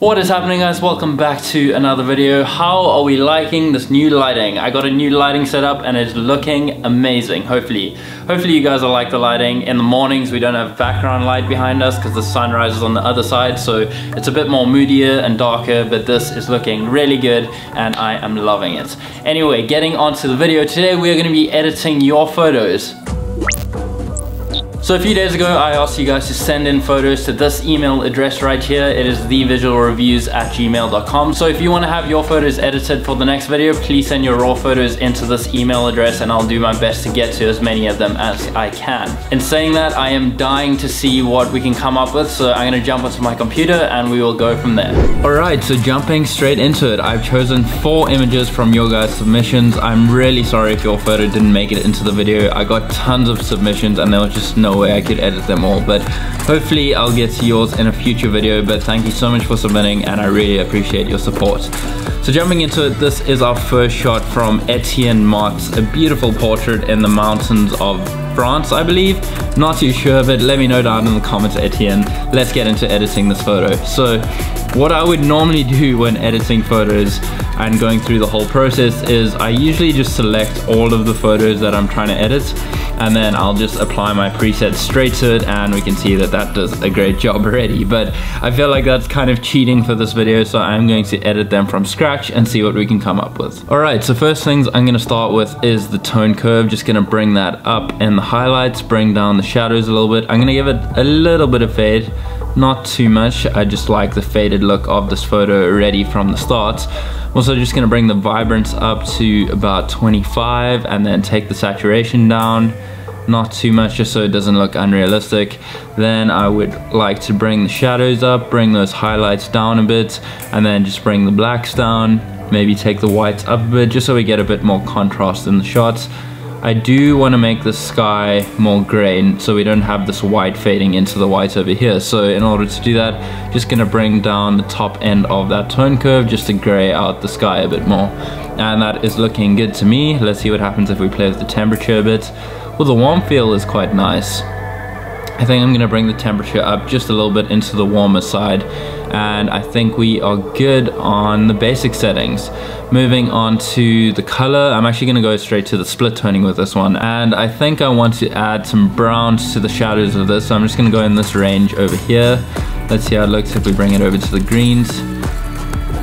What is happening, guys? Welcome back to another video. How are we liking this new lighting? I got a new lighting setup and it's looking amazing. Hopefully you guys will like the lighting. In the mornings we don't have background light behind us because the sun rises on the other side, so it's a bit more moodier and darker, but this is looking really good and I am loving it. Anyway, getting onto the video, today we are going to be editing your photos. So a few days ago, I asked you guys to send in photos to this email address right here. It is thevisualreviews@gmail.com. So if you want to have your photos edited for the next video, please send your raw photos into this email address and I'll do my best to get to as many of them as I can. In saying that, I am dying to see what we can come up with, so I'm going to jump onto my computer and we will go from there. Alright, so jumping straight into it, I've chosen 4 images from your guys' submissions. I'm really sorry if your photo didn't make it into the video. I got tons of submissions and there was just no way I could edit them all, but hopefully I'll get to yours in a future video. But thank you so much for submitting and I really appreciate your support. So jumping into it, this is our first shot from Etienne Mart's, a beautiful portrait in the mountains of France, I believe. Not too sure, but let me know down in the comments, Etienne. Let's get into editing this photo. So what I would normally do when editing photos and going through the whole process is I usually just select all of the photos that I'm trying to edit, and then I'll just apply my presets straight to it, and we can see that that does a great job already. But I feel like that's kind of cheating for this video, so I'm going to edit them from scratch and see what we can come up with. Alright, so first things I'm going to start with is the tone curve. Just going to bring that up in the highlights, bring down the shadows a little bit. I'm going to give it a little bit of fade, not too much. I just like the faded look of this photo already from the start. Also just going to bring the vibrance up to about 25 and then take the saturation down, not too much, just so it doesn't look unrealistic. Then I would like to bring the shadows up, bring those highlights down a bit, and then just bring the blacks down, maybe take the whites up a bit just so we get a bit more contrast in the shots. I do want to make the sky more grey so we don't have this white fading into the white over here. So in order to do that, just going to bring down the top end of that tone curve just to grey out the sky a bit more. And that is looking good to me. Let's see what happens if we play with the temperature a bit. Well, the warm feel is quite nice. I think I'm going to bring the temperature up just a little bit into the warmer side, and I think we are good on the basic settings. Moving on to the color, I'm actually going to go straight to the split toning with this one, and I think I want to add some browns to the shadows of this, so I'm just going to go in this range over here. Let's see how it looks if we bring it over to the greens.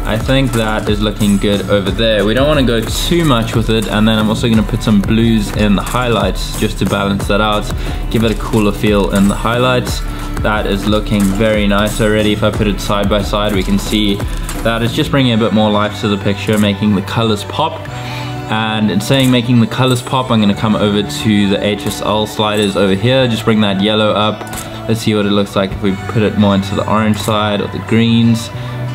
I think that is looking good over there. We don't want to go too much with it, and then I'm also going to put some blues in the highlights just to balance that out, give it a cooler feel in the highlights. That is looking very nice already. If I put it side by side, we can see that it's just bringing a bit more life to the picture, making the colors pop. And in saying making the colors pop, I'm going to come over to the HSL sliders over here, just bring that yellow up. Let's see what it looks like if we put it more into the orange side or the greens.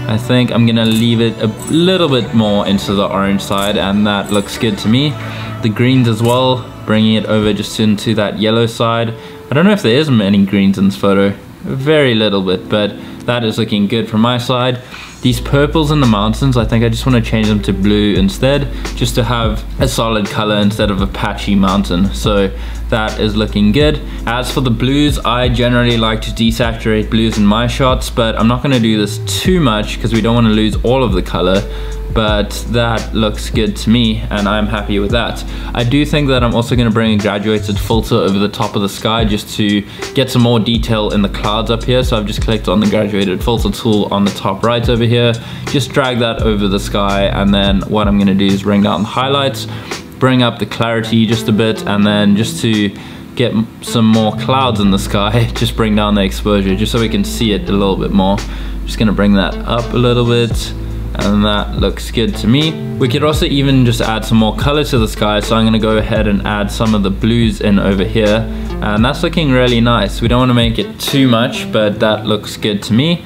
I think I'm gonna leave it a little bit more into the orange side, and that looks good to me. The greens as well, bringing it over just into that yellow side. I don't know if there is many greens in this photo, very little bit, but that is looking good from my side. These purples in the mountains, I think I just want to change them to blue instead, just to have a solid color instead of a patchy mountain. So that is looking good. As for the blues, I generally like to desaturate blues in my shots, but I'm not going to do this too much because we don't want to lose all of the color. But that looks good to me and I'm happy with that. I do think that I'm also going to bring a graduated filter over the top of the sky just to get some more detail in the clouds up here. So I've just clicked on the graduated filter tool on the top right over here, just drag that over the sky, and then what I'm going to do is bring down the highlights, bring up the clarity just a bit, and then just to get some more clouds in the sky, just bring down the exposure just so we can see it a little bit more. Just going to bring that up a little bit, and that looks good to me. We could also even just add some more color to the sky, so I'm going to go ahead and add some of the blues in over here, and that's looking really nice. We don't want to make it too much, but that looks good to me.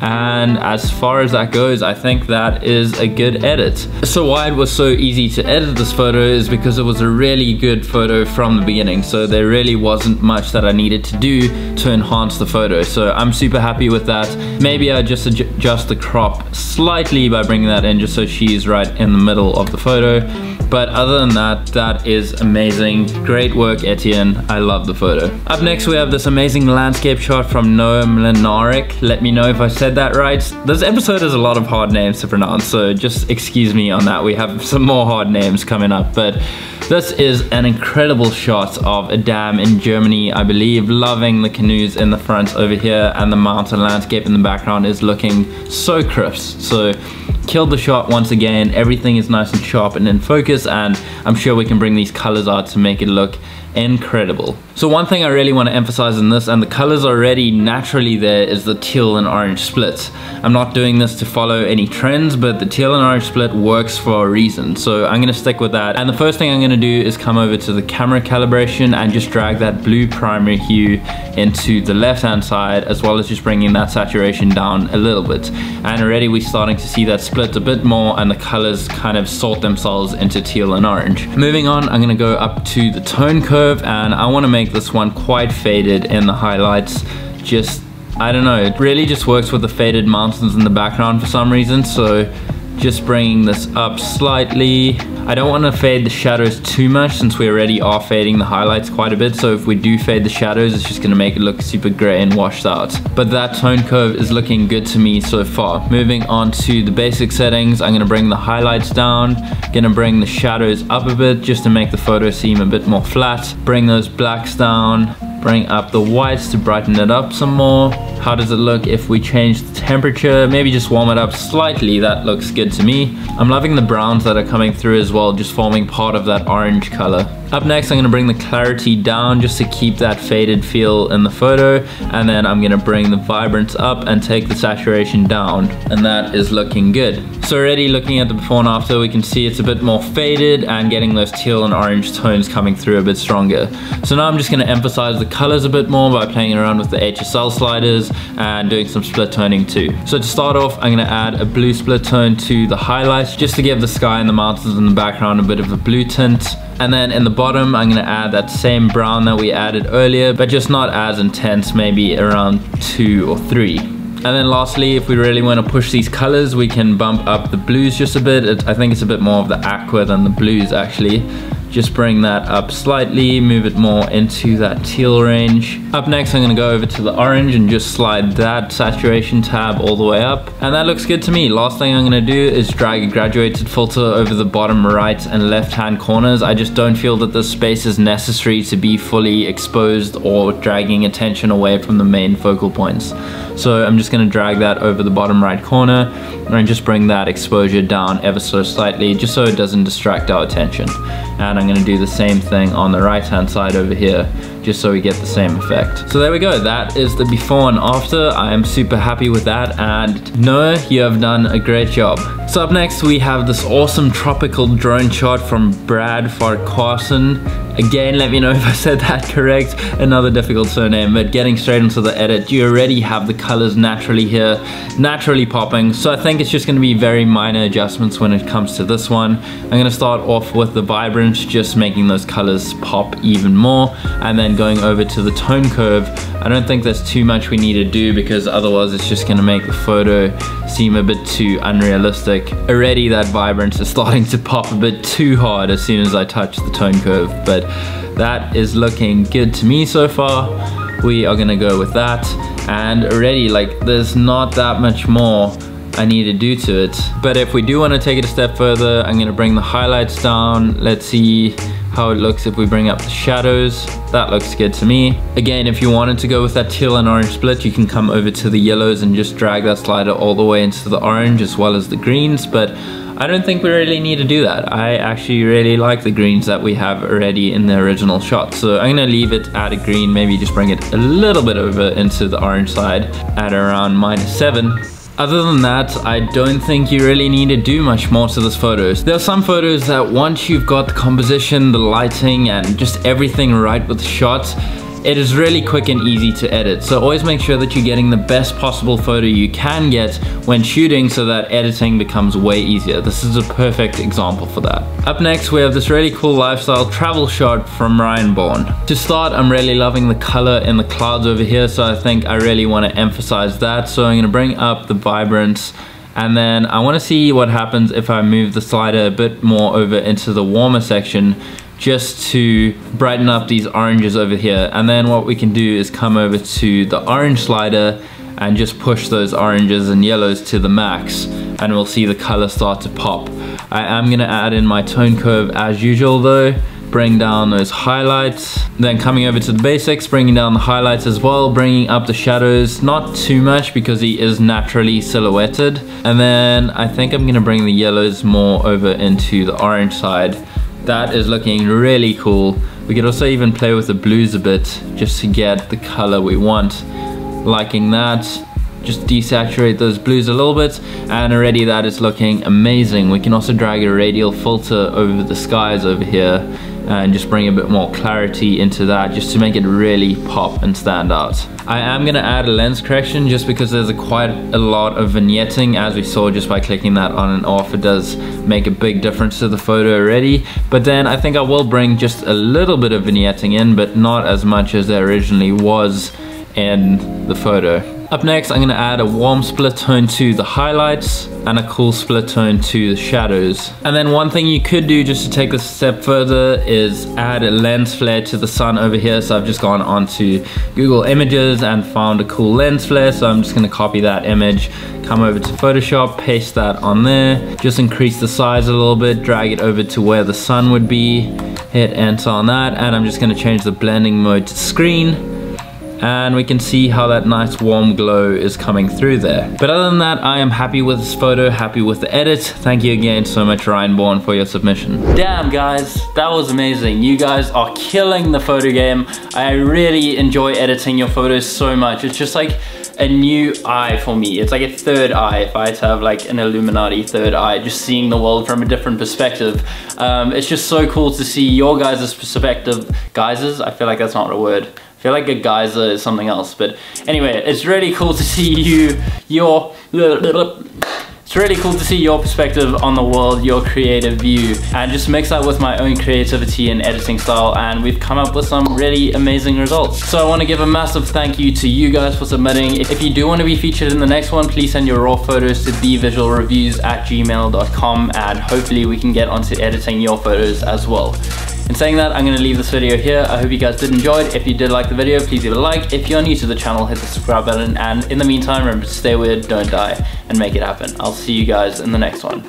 And as far as that goes, I think that is a good edit. So why it was so easy to edit this photo is because it was a really good photo from the beginning, so there really wasn't much that I needed to do to enhance the photo, so I'm super happy with that. Maybe I just adjust the crop slightly by bringing that in just so she's right in the middle of the photo. But other than that, that is amazing. Great work, Etienne. I love the photo. Up next, we have this amazing landscape shot from Noah Mlinarik. Let me know if I said that right. This episode has a lot of hard names to pronounce, so just excuse me on that. We have some more hard names coming up, but this is an incredible shot of a dam in Germany, I believe. Loving the canoes in the front over here, and the mountain landscape in the background is looking so crisp. So killed the shot once again. Everything is nice and sharp and in focus, and I'm sure we can bring these colors out to make it look incredible. So one thing I really want to emphasize in this, and the colors already naturally there, is the teal and orange split. I'm not doing this to follow any trends, but the teal and orange split works for a reason, so I'm going to stick with that. And the first thing I'm going to do is come over to the camera calibration and just drag that blue primary hue into the left hand side, as well as just bringing that saturation down a little bit. And already we're starting to see that split a bit more, and the colors kind of sort themselves into teal and orange. Moving on, I'm going to go up to the tone curve, and I want to make this one quite faded in the highlights. Just, I don't know, it really just works with the faded mountains in the background for some reason. So just bringing this up slightly. I don't want to fade the shadows too much, since we already are fading the highlights quite a bit. So if we do fade the shadows, it's just going to make it look super gray and washed out. But that tone curve is looking good to me so far. Moving on to the basic settings, I'm going to bring the highlights down, going to bring the shadows up a bit just to make the photo seem a bit more flat. Bring those blacks down, bring up the whites to brighten it up some more. How does it look if we change the temperature? Maybe just warm it up slightly. That looks good to me. I'm loving the browns that are coming through as well, just forming part of that orange color. Up next, I'm going to bring the clarity down just to keep that faded feel in the photo, and then I'm going to bring the vibrance up and take the saturation down, and that is looking good. So already looking at the before and after, we can see it's a bit more faded and getting those teal and orange tones coming through a bit stronger. So now I'm just going to emphasize the colors a bit more by playing around with the HSL sliders and doing some split toning too. So to start off, I'm going to add a blue split tone to the highlights just to give the sky and the mountains in the background a bit of a blue tint. And then in the bottom, I'm going to add that same brown that we added earlier, but just not as intense, maybe around 2 or 3. And then lastly, if we really want to push these colors, we can bump up the blues just a bit. I think it's a bit more of the aqua than the blues actually. Just bring that up slightly, move it more into that teal range. Up next, I'm gonna go over to the orange and just slide that saturation tab all the way up. And that looks good to me. Last thing I'm gonna do is drag a graduated filter over the bottom right and left hand corners. I just don't feel that this space is necessary to be fully exposed or dragging attention away from the main focal points. So I'm just gonna drag that over the bottom right corner and just bring that exposure down ever so slightly, just so it doesn't distract our attention. And I'm gonna do the same thing on the right hand side over here, just so we get the same effect. So there we go, that is the before and after. I am super happy with that, and Noah, you have done a great job. So up next, we have this awesome tropical drone shot from Brad Farquharson. Again, let me know if I said that correct. Another difficult surname, but getting straight into the edit, you already have the colors naturally here, naturally popping. So I think it's just gonna be very minor adjustments when it comes to this one. I'm gonna start off with the vibrance, just making those colors pop even more, and then going over to the tone curve. I don't think there's too much we need to do, because otherwise it's just gonna make the photo seem a bit too unrealistic. Already that vibrance is starting to pop a bit too hard as soon as I touch the tone curve, but that is looking good to me so far. We are gonna go with that, and already like there's not that much more I need to do to it. But if we do want to take it a step further, I'm gonna bring the highlights down. Let's see how it looks if we bring up the shadows. That looks good to me. Again, if you wanted to go with that teal and orange split, you can come over to the yellows and just drag that slider all the way into the orange as well as the greens, but I don't think we really need to do that. I actually really like the greens that we have already in the original shot. So I'm gonna leave it at a green, maybe just bring it a little bit over into the orange side at around -7. Other than that, I don't think you really need to do much more to this photos. There are some photos that once you've got the composition, the lighting, and just everything right with the shot, it is really quick and easy to edit. So always make sure that you're getting the best possible photo you can get when shooting, so that editing becomes way easier. This is a perfect example for that. Up next, we have this really cool lifestyle travel shot from Ryan Bourne. To start, I'm really loving the color in the clouds over here, so I think I really want to emphasize that. So I'm going to bring up the vibrance And then I want to see what happens if I move the slider a bit more over into the warmer section, just to brighten up these oranges over here. And then what we can do is come over to the orange slider and just push those oranges and yellows to the max, and we'll see the color start to pop. I am gonna add in my tone curve as usual though, bring down those highlights, then coming over to the basics, bringing down the highlights as well, bringing up the shadows, not too much because he is naturally silhouetted. And then I think I'm gonna bring the yellows more over into the orange side. That is looking really cool. We could also even play with the blues a bit just to get the color we want. Liking that. Just desaturate those blues a little bit, and already that is looking amazing. We can also drag a radial filter over the skies over here and just bring a bit more clarity into that, just to make it really pop and stand out. I am gonna add a lens correction just because there's quite a lot of vignetting, as we saw just by clicking that on and off. It does make a big difference to the photo already. But then I think I will bring just a little bit of vignetting in, but not as much as there originally was in the photo. Up next, I'm gonna add a warm split tone to the highlights and a cool split tone to the shadows. And then one thing you could do just to take this a step further is add a lens flare to the sun over here. So I've just gone onto Google Images and found a cool lens flare. So I'm just gonna copy that image, come over to Photoshop, paste that on there, just increase the size a little bit, drag it over to where the sun would be, hit enter on that, and I'm just gonna change the blending mode to screen. And we can see how that nice warm glow is coming through there. But other than that, I am happy with this photo, happy with the edit. Thank you again so much, Ryan Bourne, for your submission. Damn guys, that was amazing. You guys are killing the photo game. I really enjoy editing your photos so much. It's just like a new eye for me. It's like a third eye, if I had to have like an Illuminati third eye, just seeing the world from a different perspective. It's just so cool to see your guys' perspective. Guys'? I feel like that's not a word. I feel like a geyser is something else, but anyway, it's really cool to see it's really cool to see your perspective on the world, your creative view, and just mix that with my own creativity and editing style, and we've come up with some really amazing results. So I want to give a massive thank you to you guys for submitting. If you do want to be featured in the next one, please send your raw photos to thevisualreviews@gmail.com, and hopefully we can get onto editing your photos as well. In saying that, I'm going to leave this video here. I hope you guys did enjoy it. If you did like the video, please leave a like. If you're new to the channel, hit the subscribe button. And in the meantime, remember to stay weird, don't die, and make it happen. I'll see you guys in the next one.